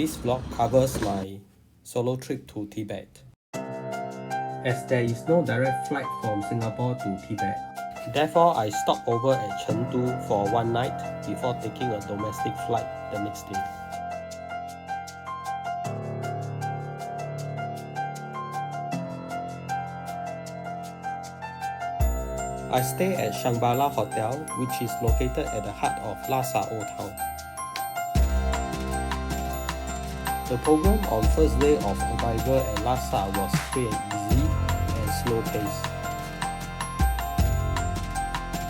This vlog covers my solo trip to Tibet. As there is no direct flight from Singapore to Tibet, therefore I stopped over at Chengdu for one night before taking a domestic flight the next day. I stay at Shambala Hotel, which is located at the heart of Lhasa Old Town. The program on first day of arrival at Lhasa was free and easy and slow paced.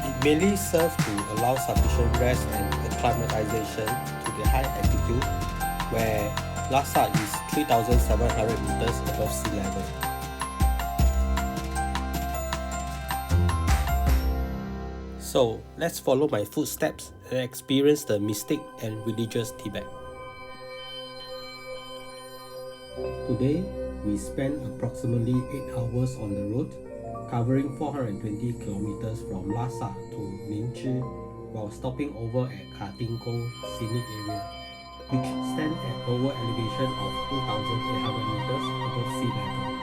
It mainly served to allow sufficient rest and acclimatization to the high altitude, where Lhasa is 3,700 meters above sea level. So, let's follow my footsteps and experience the mystic and religious Tibet. Today, we spent approximately 8 hours on the road, covering 420 kilometers from Lhasa to Nyingchi, while stopping over at Khatingkou scenic area, which stands at lower elevation of 2,800 meters above sea level.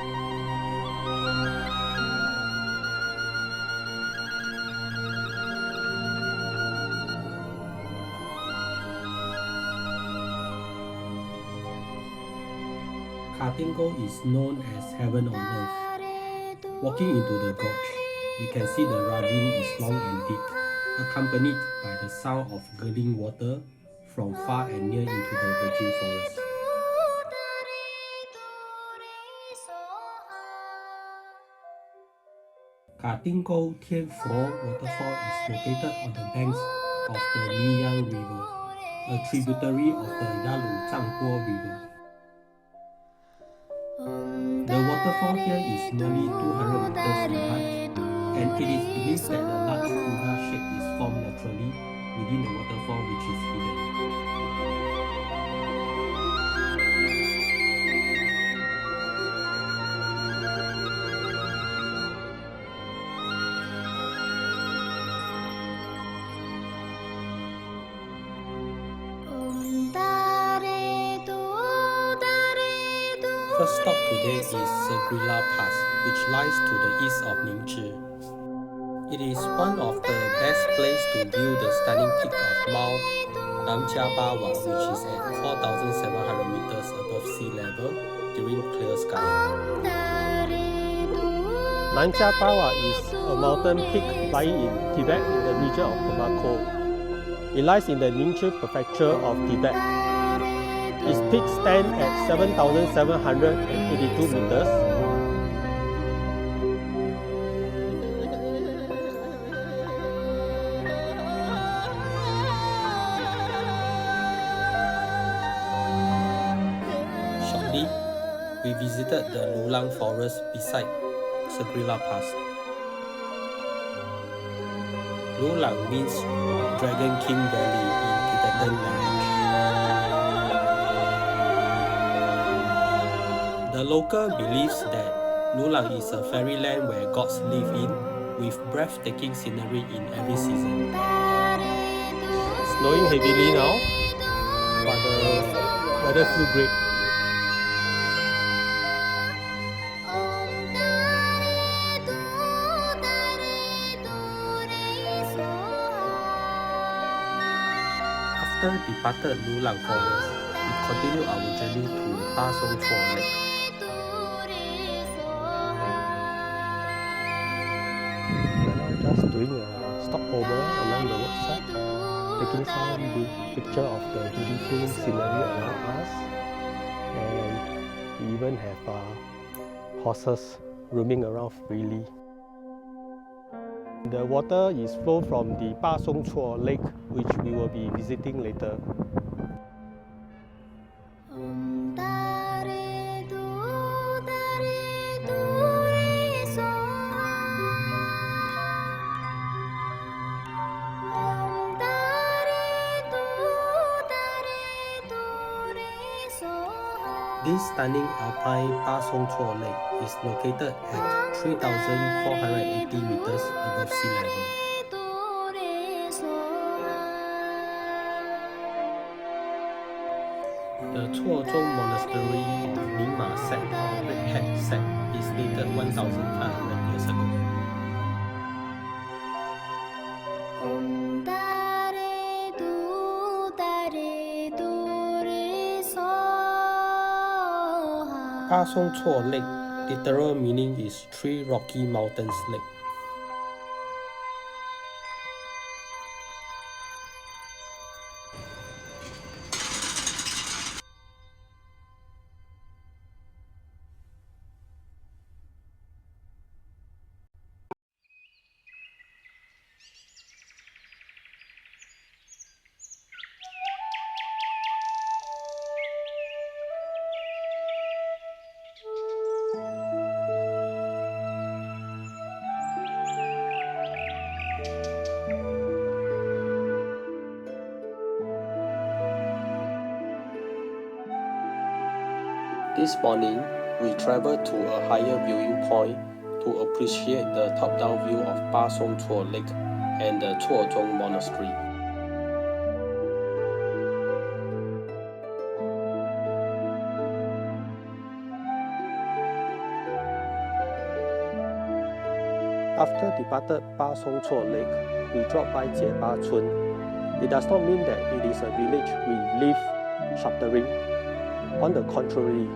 Khatingkou is known as heaven on earth. Walking into the gorge, we can see the ravine is long and deep, accompanied by the sound of gurgling water from far and near into the virgin forest. Khatingkou Tianfo waterfall is located on the banks of the Niyang River, a tributary of the Yalu Zhangguo River. The waterfall here is nearly 200 meters in height, and it is believed that a large Buddha shape is formed naturally within the waterfall, which is hidden. First stop today is Shak-Dagsay Pass, which lies to the east of Nyingchi. It is one of the best places to view the stunning peak of Mount Kailash, which is at 4,700 meters above sea level during clear sky. Mount Kailash is a mountain peak lying in Tibet in the region of Pumako. It lies in the Nyingchi prefecture of Tibet. Its peak stands at 7,782 meters. Shortly, we visited the Lulang forest beside Shak-Dagsay Pass. Lulang means Dragon King Valley in Tibetan language. The local believes that Lulang is a fairyland where gods live in, with breathtaking scenery in every season. It's snowing heavily now, but the weather feels great. After departed Lulang forest, we continued our journey to Pasong Chuo Lake. Just doing a stopover along the roadside, taking some picture of the beautiful scenery around us, and we even have horses roaming around freely. The water is flow from the Pasong Chuo Lake, which we will be visiting later. This stunning alpine Pasong Chuo Lake is located at 3,480 meters above sea level. The Tsewang Monastery of Nyingma sect or Redhead sect is dated 1,500 years ago. Pa Song Tso Lake, literal meaning is Three Rocky Mountains Lake. This morning, we traveled to a higher viewing point to appreciate the top-down view of Pa Song Tso Lake and the Tsewang Monastery. After departed Pa Song Tso Lake, we dropped by Jieba Chun. It does not mean that it is a village we live sheltering. On the contrary,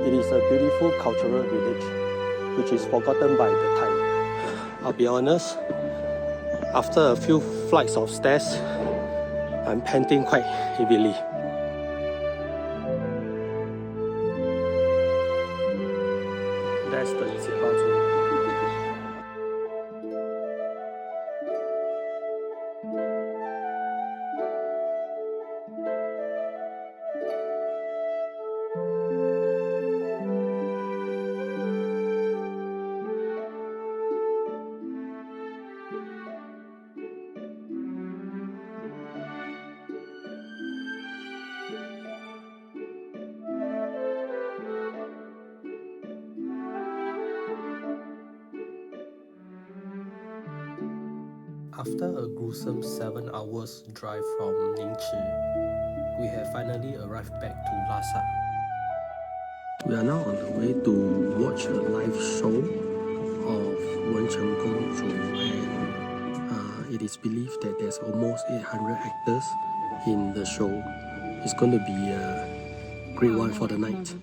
it is a beautiful cultural village, which is forgotten by the time. I'll be honest, after a few flights of stairs, I'm panting quite heavily. That's the Jieba Chun. After a gruesome 7 hours drive from Nyingchi, we have finally arrived back to Lhasa. We are now on the way to watch a live show of Wencheng Gongzhu, and it is believed that there's almost 800 actors in the show. It's going to be a great one for the night.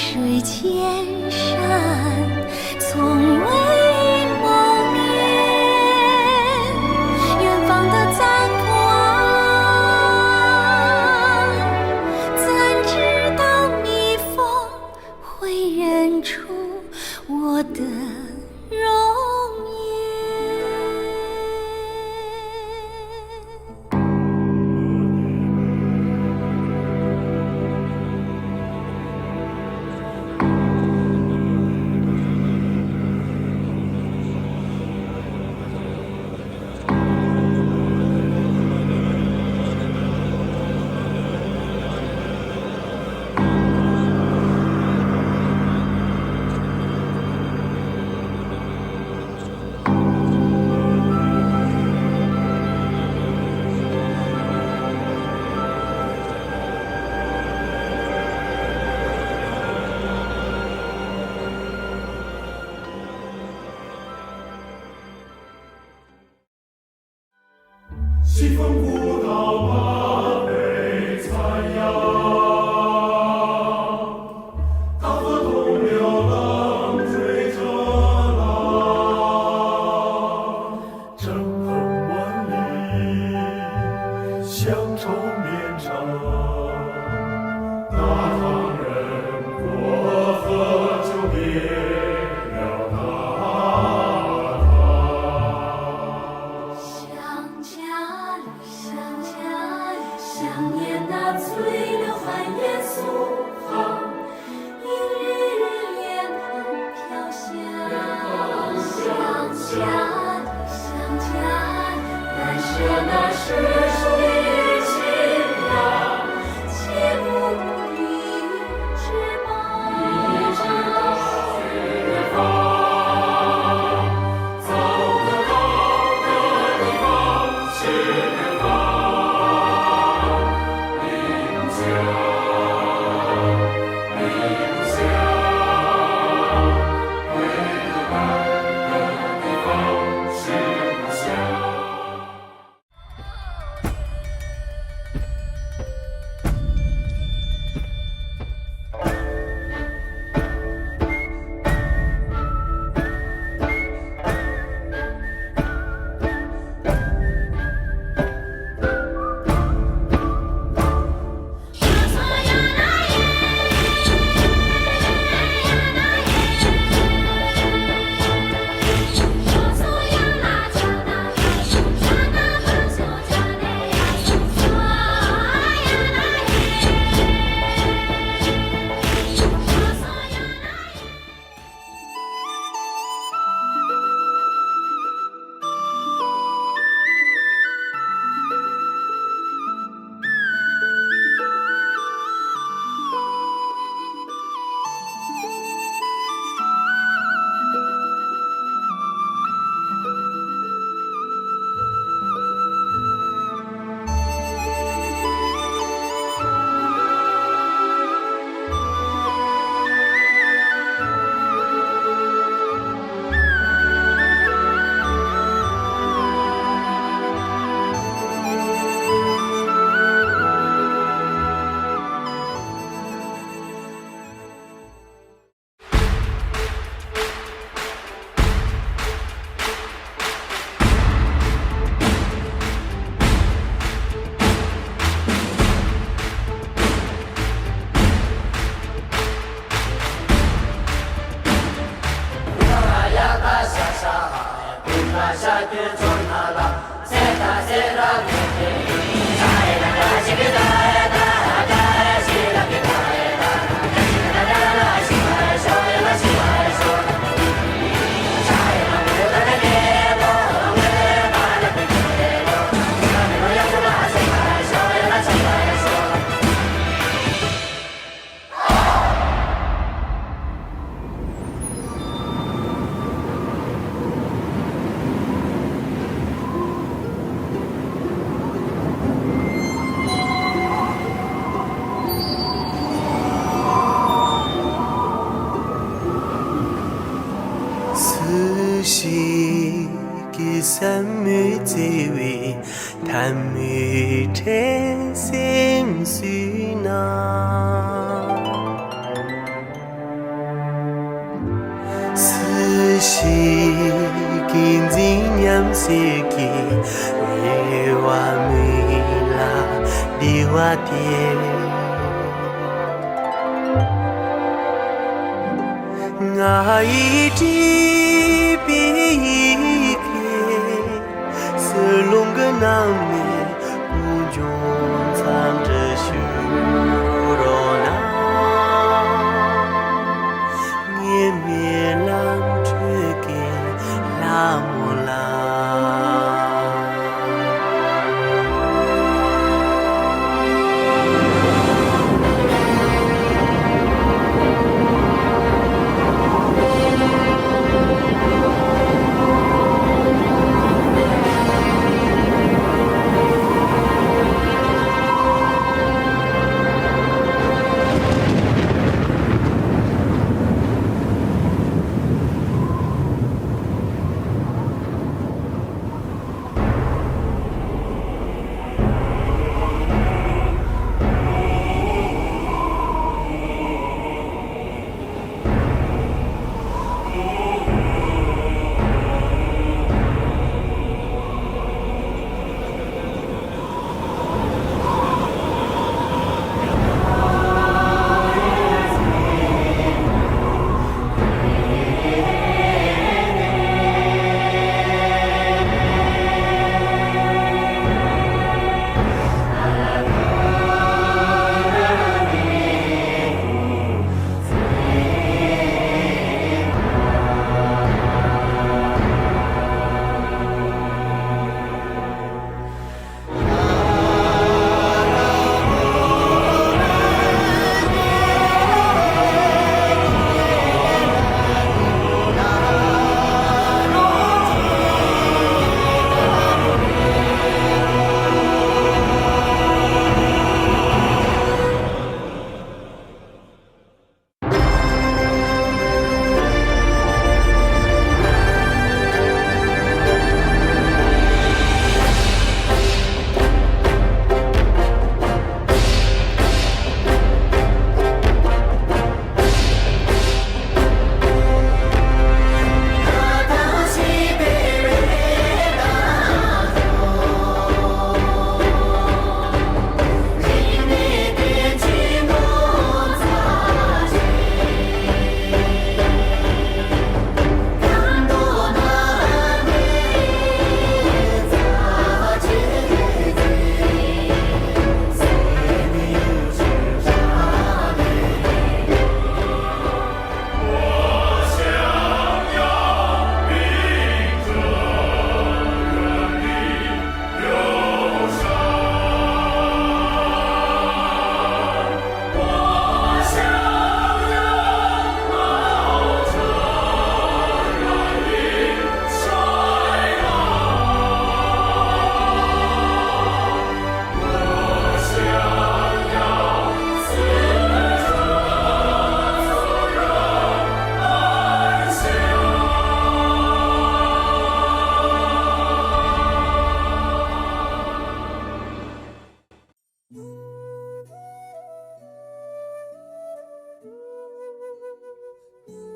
水千山，从未谋面。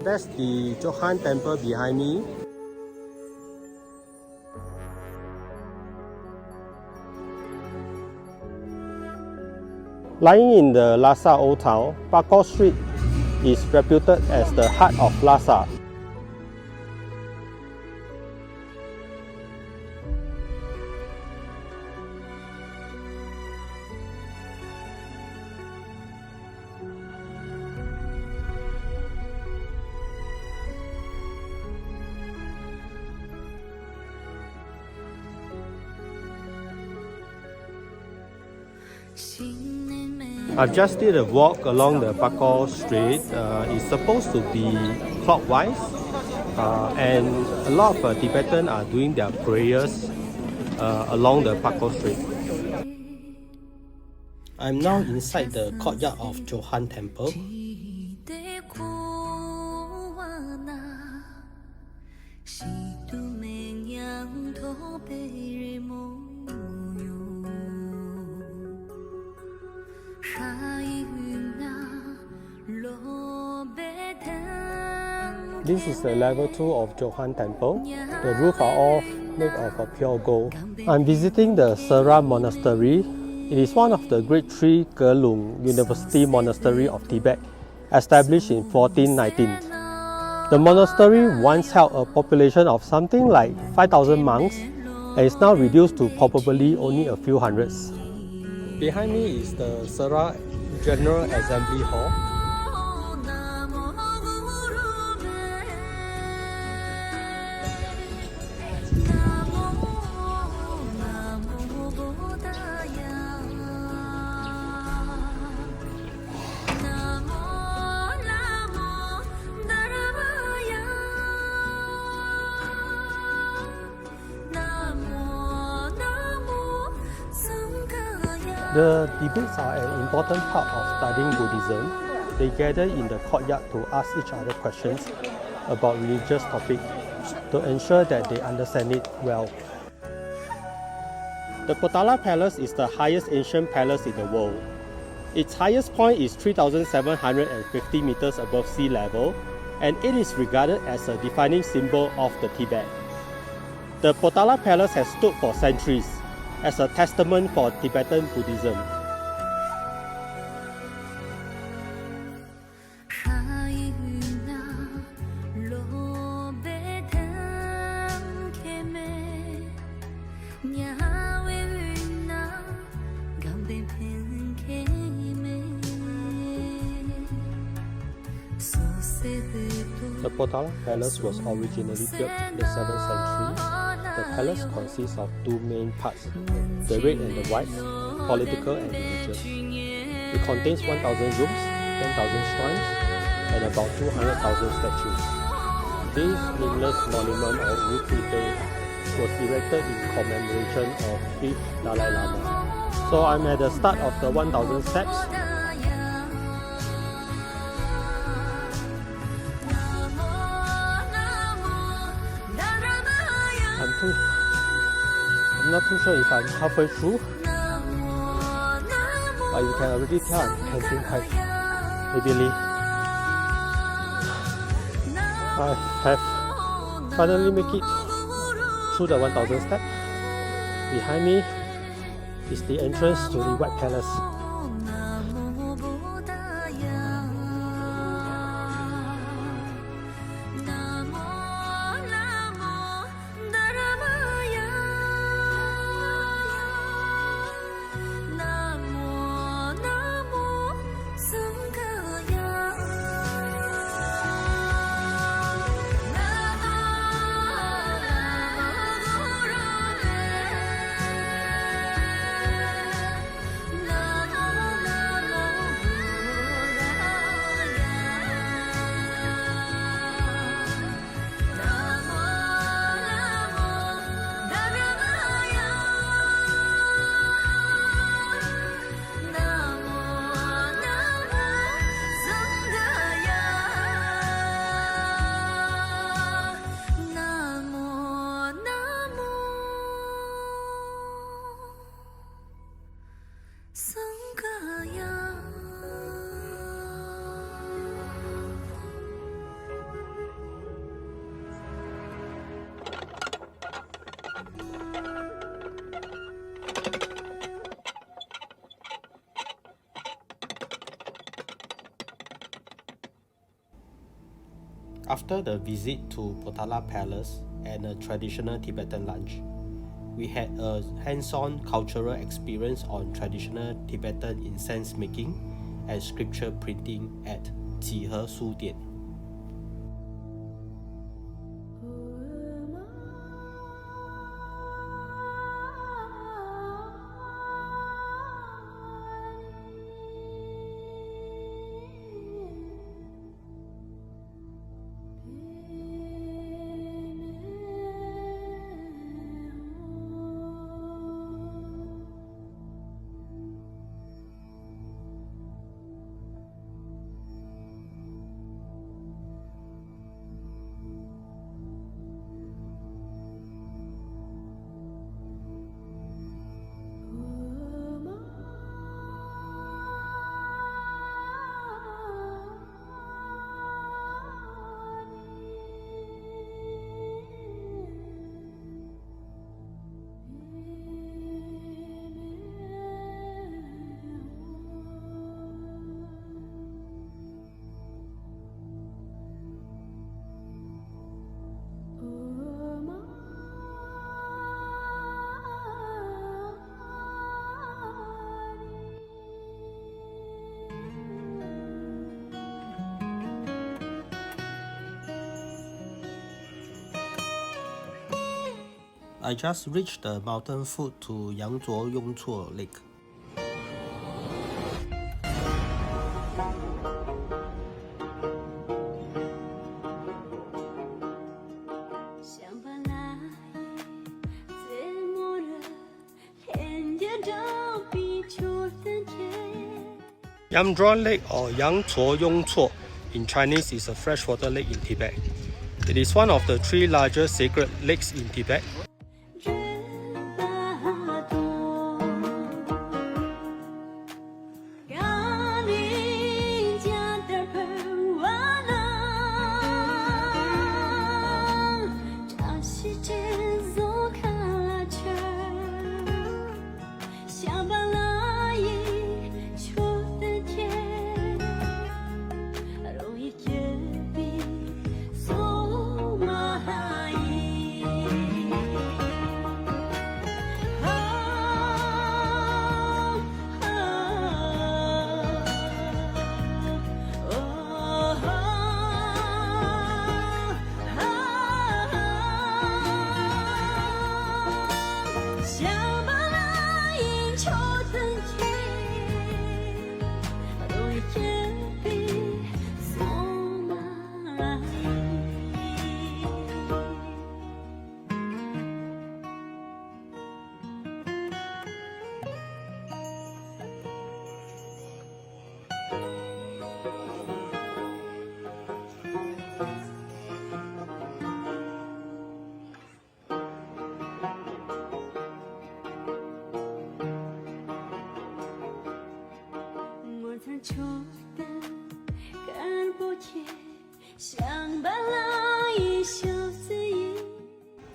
That's the Chorten temple behind me. Lying in the Lhasa Old Town, Pakor Street is reputed as the heart of Lhasa. I've just did a walk along the Pakor Street. It's supposed to be clockwise, and a lot of Tibetans are doing their prayers along the Pakor Street. I'm now inside the courtyard of Chorten Temple. This is the level 2 of Chorten Temple. The roofs are all made of pure gold. I'm visiting the Sera Monastery. It is one of the great three Gelung University Monastery of Tibet, established in 1419. The monastery once held a population of something like 5,000 monks and is now reduced to probably only a few hundreds. Behind me is the Sera General Assembly Hall. The debates are an important part of studying Buddhism. They gather in the courtyard to ask each other questions about religious topics to ensure that they understand it well. The Potala Palace is the highest ancient palace in the world. Its highest point is 3,750 meters above sea level, and it is regarded as a defining symbol of the Tibet. The Potala Palace has stood for centuries as a testament for Tibetan Buddhism. The Potala Palace was originally built in the 7th century. The palace consists of two main parts, the red and the white, political and religious. It contains 1,000 rooms, 10,000 shrines, and about 200,000 statues. This nameless monument of Nyingchi was erected in commemoration of 5th Dalai Lama. So I'm at the start of the 1,000 steps. I'm not too sure if I'm halfway through, but you can already tell I'm panting quite heavily. I have finally made it through the 1,000 steps. Behind me is the entrance to the White Palace. After the visit to Potala Palace and a traditional Tibetan lunch, we had a hands-on cultural experience on traditional Tibetan incense making and scripture printing at Jihe Sudian. I just reached the mountain foot to Yangzuo Yongzuo Lake. Yangzuo Lake or Yangzuo Yongzuo in Chinese is a freshwater lake in Tibet. It is one of the 3 largest sacred lakes in Tibet.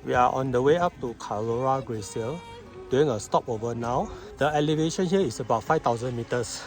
We are on the way up to Kailash Glacier, doing a stopover now. The elevation here is about 5,000 meters.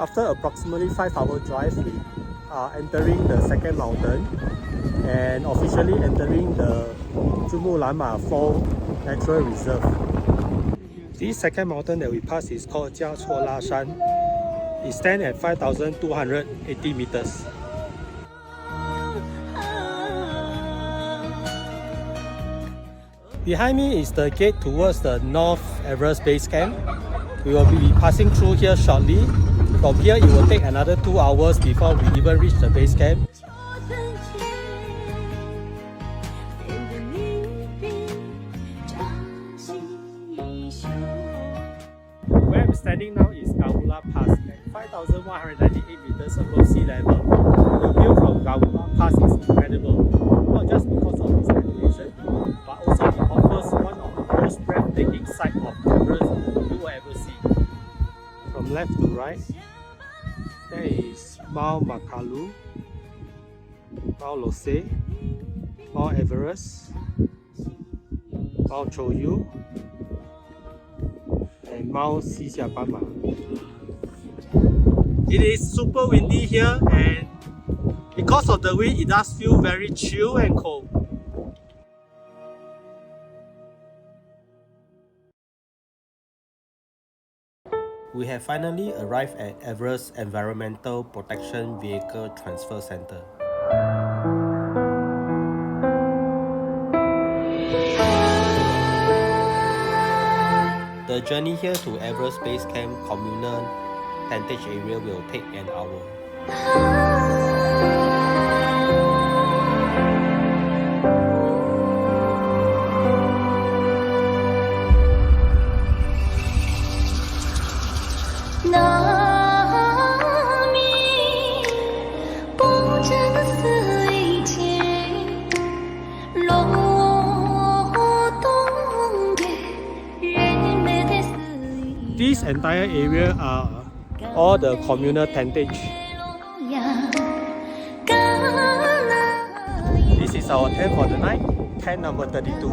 After approximately 5-hour drive, we are entering the second mountain and officially entering the Tsewang Lhamo Fall Natural Reserve. This second mountain that we passed is called Jiachuo La Shan. It stands at 5,280 meters. Behind me is the gate towards the North Everest Base Camp. We will be passing through here shortly. From here, it will take another 2 hours before we even reach the base camp. Where I'm standing now is Gawula Pass at 5,198 meters above sea level. The view from Gawula Pass is incredible, not just because of its elevation, but also it offers one of the most breathtaking sights of Everest you will ever see. From left to right, there is Mount Makalu, Mount Lhasa, Mount Everest, Mount Choyu, and Mount Sisiapama. It is super windy here, and because of the wind, it does feel very chill and cold. We have finally arrived at Everest Environmental Protection Vehicle Transfer Center. The journey here to Everest Base Camp communal tentage area will take an hour. This entire area are all the communal tentage. This is our tent for the night, tent number 32.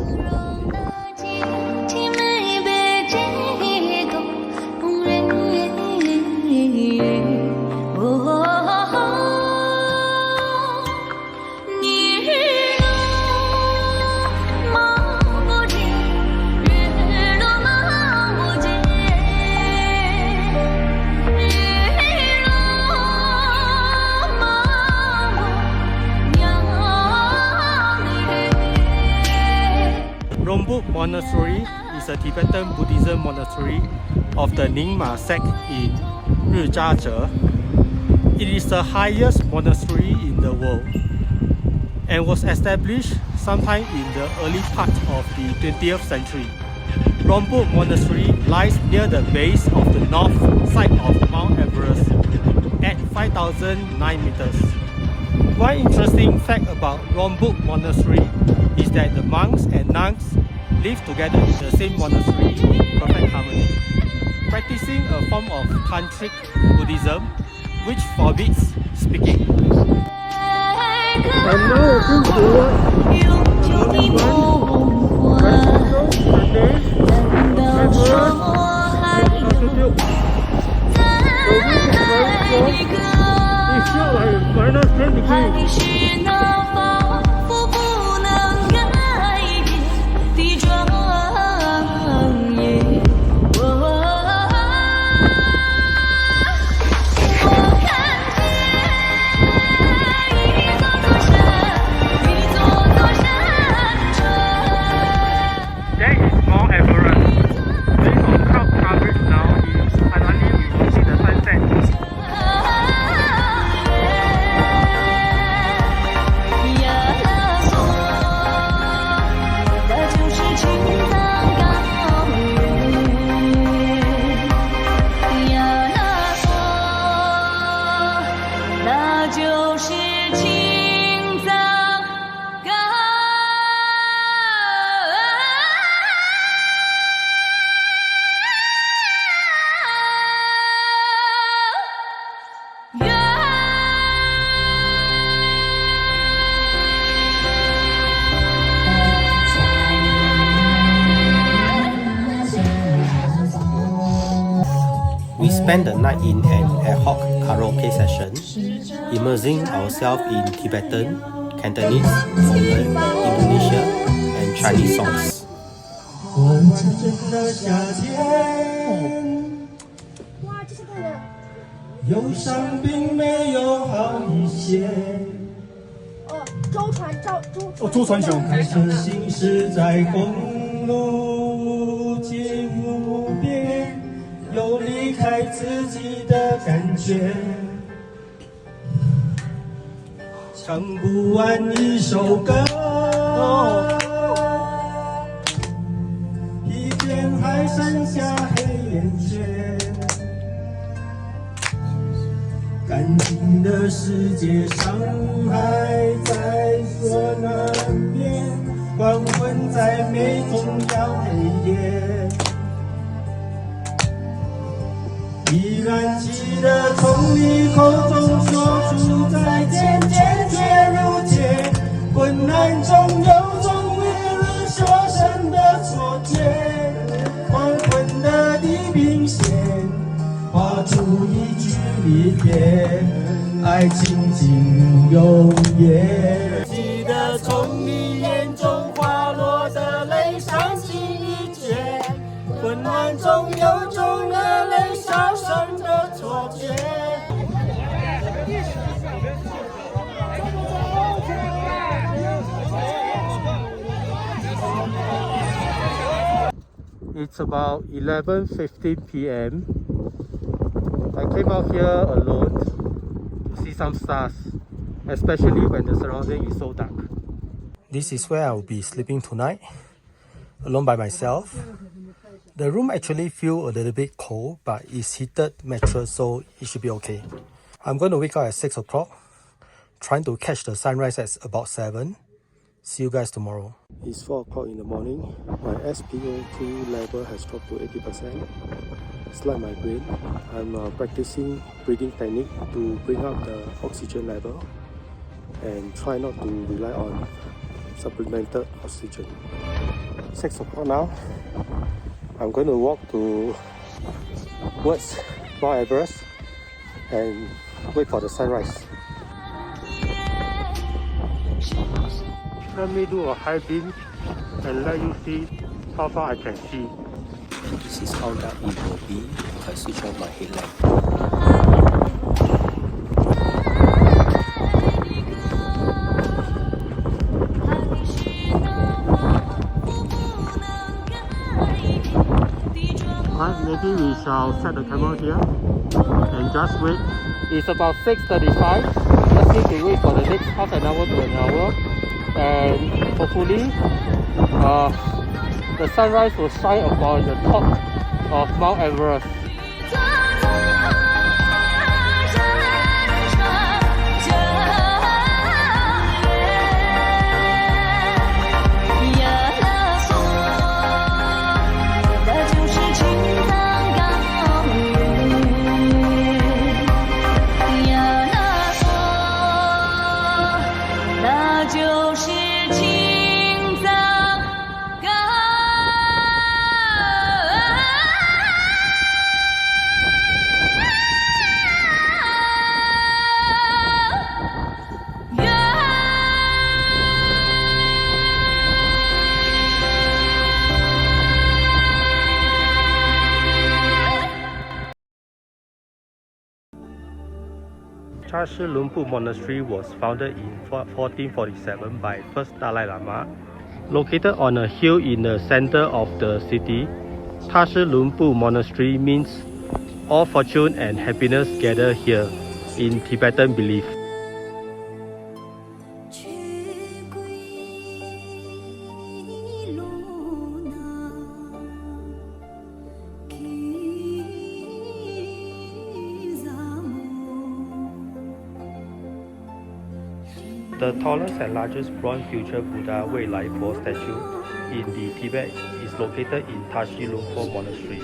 Monastery is a Tibetan Buddhism monastery of the Nyingma sect in Rizhazhe. It is the highest monastery in the world and was established sometime in the early part of the 20th century. Rombuk Monastery lies near the base of the north side of Mount Everest at 5,009 meters. One interesting fact about Rombuk Monastery is that the monks and nuns live together in the same monastery in perfect harmony, practicing a form of tantric Buddhism which forbids speaking. And now we spent the night in an ad hoc karaoke session, immersing ourselves in Tibetan, Cantonese, Malay, Indonesia, and Chinese songs. 忧伤并没有好一些。周传雄。心事在公路尽无边，有离开自己的感觉。唱不完一首歌，一遍人还剩下黑眼圈。干净的世界，伤害在所难免，黄昏再美终要黑夜。依然记得从你口中说出再见，坚决如铁，昏暗中有种烈日灼身的错觉。黄昏的地平线，画出一句离别，爱情进入永夜。记得从你眼中滑落的泪，伤心欲绝，昏暗中有种热泪烧身的错觉。It's about 11:15 p.m. I came out here alone to see some stars, especially when the surrounding is so dark. This is where I will be sleeping tonight, alone by myself. The room actually feels a little bit cold, but it's heated mattress, so it should be okay. I'm going to wake up at 6 o'clock, trying to catch the sunrise at about 7. See you guys tomorrow. It's 4 o'clock in the morning. My SpO2 level has dropped to 80%. Slight migraine. I'm practicing breathing technique to bring up the oxygen level and try not to rely on supplemented oxygen. 6 o'clock now. I'm going to walk towards Mount Everest and wait for the sunrise. Let me do a high beam and let you see how far I can see. This is how dark it will be if I switch on my headlamp. Right, maybe we shall set the camera here and just wait. It's about 6:35. Just need to wait for the next half an hour to an hour. And hopefully the sunrise will shine upon the top of Mount Everest. Chashu Lumpu Monastery was founded in 1447 by first Dalai Lama. Located on a hill in the center of the city, Chashu Lumpu Monastery means all fortune and happiness gather here in Tibetan belief. The tallest and largest bronze future Buddha Wei Lai Po statue in the Tibet is located in Chashu Lumpu Monastery.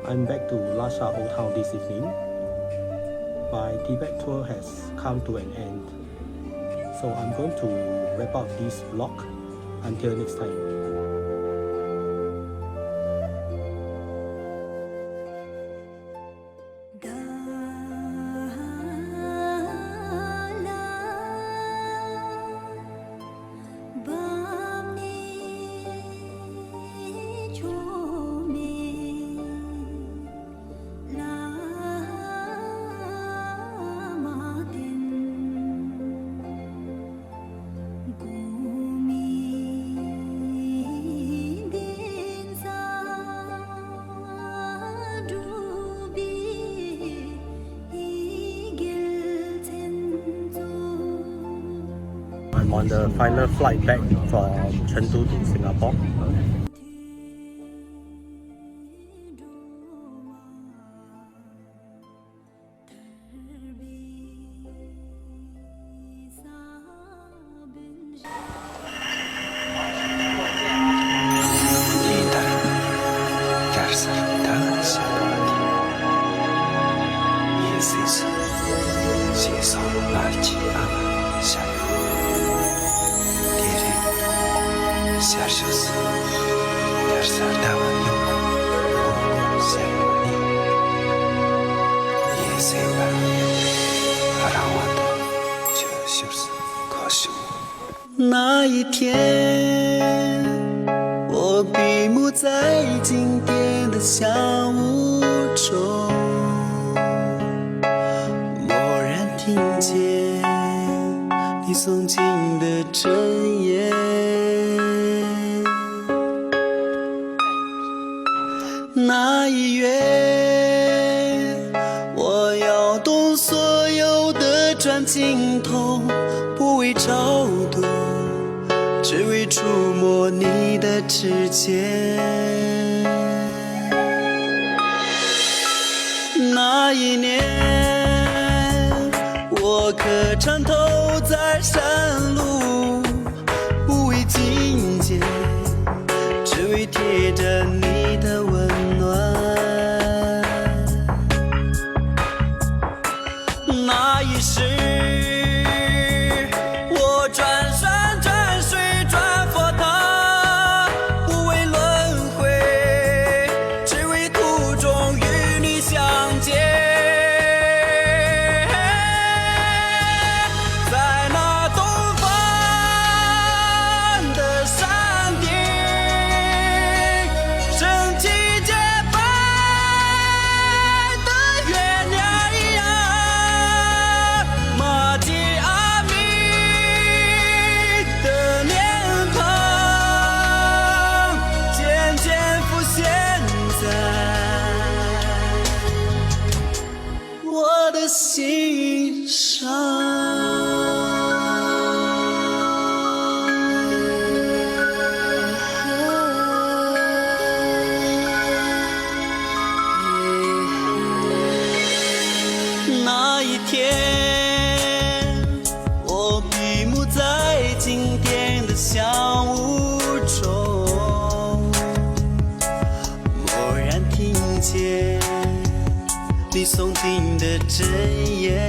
I'm back to Lhasa Old Town this evening. My Tibet tour has come to an end. So I'm going to wrap up this vlog. Until next time. I'm on the final flight back from Chengdu to Singapore.那一天，我闭目在经典的小屋中，蓦然听见你诵经的真言。那一月，我摇动所有的转经筒，不为超度，只为触摸你的指尖。那一年，我磕长头在山路，不为觐见，只为贴着你的温暖。那一世，我转山转水转佛塔，不为轮回，只为途中与你相见。在那东方的山顶，升起洁白的月亮呀，玛吉阿弥的脸庞渐渐浮现在我的心上。那一天，我闭目在经典的小屋中，蓦然听见你诵经的真言。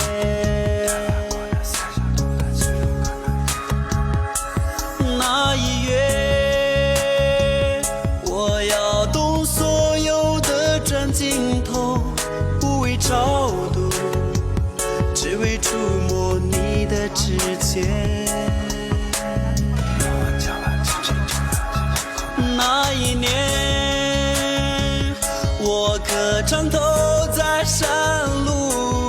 那一月，我要动所有的转经筒，不为超度，只为触摸你的指尖。那一年，我磕长头在山路。